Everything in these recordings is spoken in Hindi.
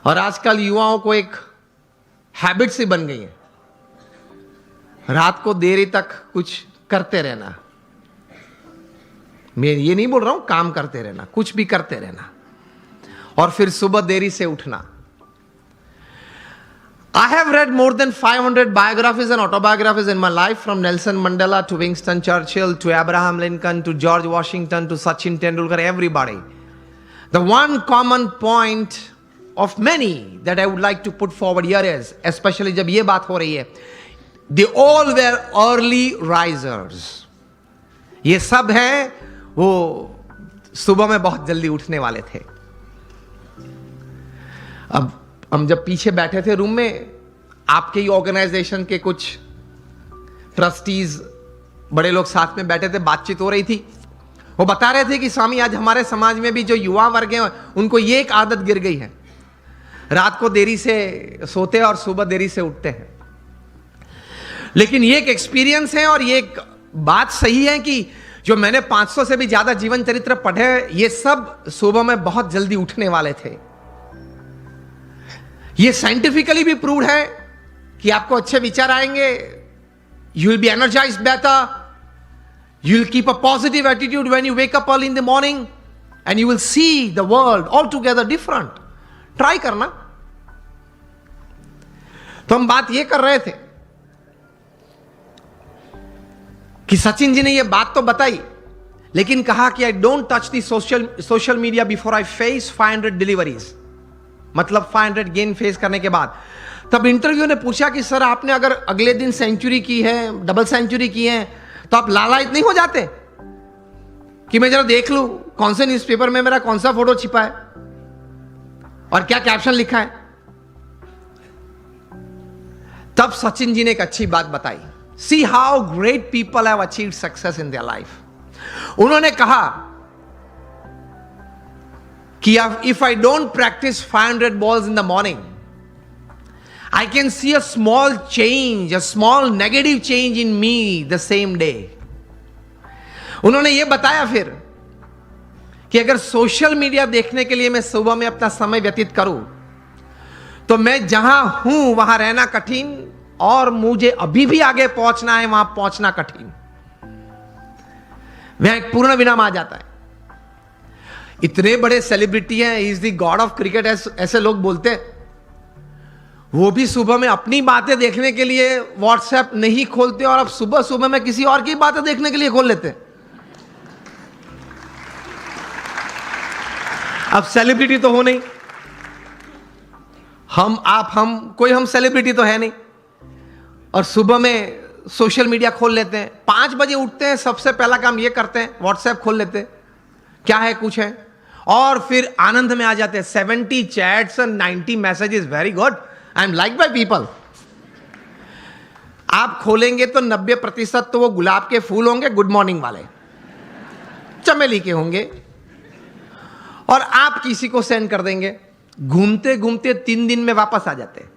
और आजकल युवाओं को एक हैबिट सी बन गई है, रात को देरी तक कुछ करते रहना। मैं ये नहीं बोल रहा हूं काम करते रहना, कुछ भी करते रहना, और फिर सुबह देरी से उठना। I have read more than 500 biographies and autobiographies in my life, from Nelson Mandela to Winston Churchill to Abraham Lincoln to George Washington to Sachin Tendulkar, everybody. The one common point of many that I would like to put forward here is, especially जब ये बात हो रही है, they all were early risers. ये सब हैं वो सुबह में बहुत जल्दी उठने वाले थे। अब हम जब पीछे बैठे थे रूम में, आपके ही ऑर्गेनाइजेशन के कुछ ट्रस्टीज बड़े लोग साथ में बैठे थे, बातचीत हो रही थी। वो बता रहे थे कि स्वामी आज हमारे समाज में भी जो युवा वर्ग है उनको ये एक आदत गिर गई है, रात को देरी से सोते हैं और सुबह देरी से उठते हैं। लेकिन ये एक एक्सपीरियंस है और ये एक बात सही है कि जो मैंने 500 से भी ज्यादा जीवन चरित्र पढ़े, ये सब सुबह में बहुत जल्दी उठने वाले थे। ये साइंटिफिकली भी प्रूव्ड है कि आपको अच्छे विचार आएंगे, you will be energised better, you will keep a positive attitude when you wake up early in the morning and you will see the world all together different. Try करना। तो हम बात ये कर रहे थे कि सचिन जी ने ये बात तो बताई, लेकिन कहा कि I don't touch the social media before I face 500 deliveries, मतलब 500 गेन फेस करने के बाद। तब इंटरव्यू ने पूछा कि सर आपने अगर अगले दिन सेंचुरी की है, डबल सेंचुरी की है, तो आप लालायित नहीं हो जाते कि मैं जरा देख लूं कौन से न्यूज़पेपर में मेरा कौन सा फोटो छिपा है और क्या कैप्शन लिखा है। तब सचिन जी ने एक अच्छी बात बताई, see how great people have achieved success in their life. उन्होंने कहा कि if I don't practice 500 balls in the morning, I can see a small change, a small negative change in me the same day. उन्होंने ये बताया फिर कि अगर सोशल मीडिया देखने के लिए मैं सुबह में अपना समय व्यतीत करूं, तो मैं जहां हूं वहां रहना कठिन, और मुझे अभी भी आगे पहुंचना है वहां पहुंचना कठिन। वहां एक पूर्ण विराम आ जाता है। इतने बड़े सेलिब्रिटी हैं, is the God of cricket ऐसे लोग बोलते हैं, वो भी सुबह में अपनी बातें देखने के लिए व्हाट्सएप नहीं खोलते, और अब सुबह सुबह में किसी और की बातें देखने के लिए खोल लेते हैं। अब सेलिब्रिटी तो हो नहीं, हम कोई हम सेलिब्रिटी तो है नहीं, और सुबह में सोशल मीडिया खोल लेते हैं। 5 बजे उठते हैं, सबसे पहला काम ये करते हैं व्हाट्सएप खोल लेते हैं, क्या है कुछ है, और फिर आनंद में आ जाते हैं। 70 chats and 90 messages, very good, I am like by people. आप खोलेंगे तो 90% तो वो गुलाब के फूल होंगे, गुड मॉर्निंग वाले, चमेली के होंगे, और आप किसी को सेंड कर देंगे। घूमते घूमते 3 दिन में वापस आ जाते हैं।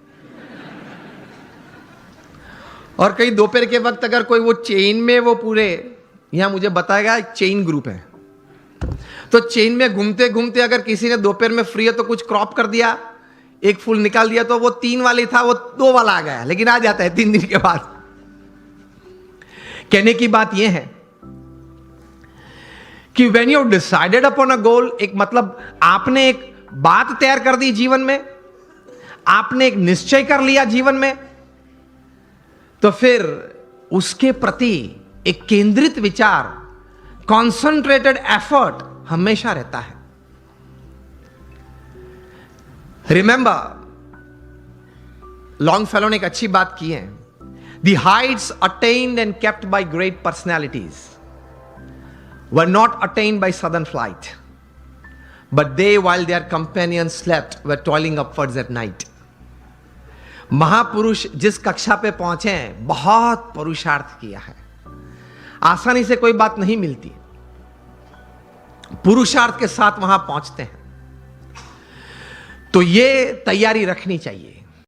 और कई दोपहर के वक्त अगर कोई वो चेन में, वो पूरे यहां मुझे बताएगा एक चेन ग्रुप है, तो चेन में घूमते घूमते अगर किसी ने दोपहर में फ्री है तो कुछ क्रॉप कर दिया, एक फूल निकाल दिया, तो वो 3 वाली था वो 2 वाला आ गया, लेकिन आ जाता है 3 दिन के बाद। कहने की बात यह है कि when you decided upon a goal, एक मतलब आपने एक बात तैयार कर दी जीवन में, आपने एक निश्चय कर लिया जीवन में, तो फिर उसके प्रति एक केंद्रित विचार, कॉन्सेंट्रेटेड एफर्ट हमेशा रहता है। रिमेंबर, लॉन्गफेलो ने एक अच्छी बात की है, the heights attained and kept by great personalities were not attained by sudden flight, but they while their companions slept were toiling upwards at night. महापुरुष जिस कक्षा पे पहुंचे हैं, बहुत पुरुषार्थ किया है। आसानी से कोई बात नहीं मिलती, पुरुषार्थ के साथ वहां पहुंचते हैं। तो ये तैयारी रखनी चाहिए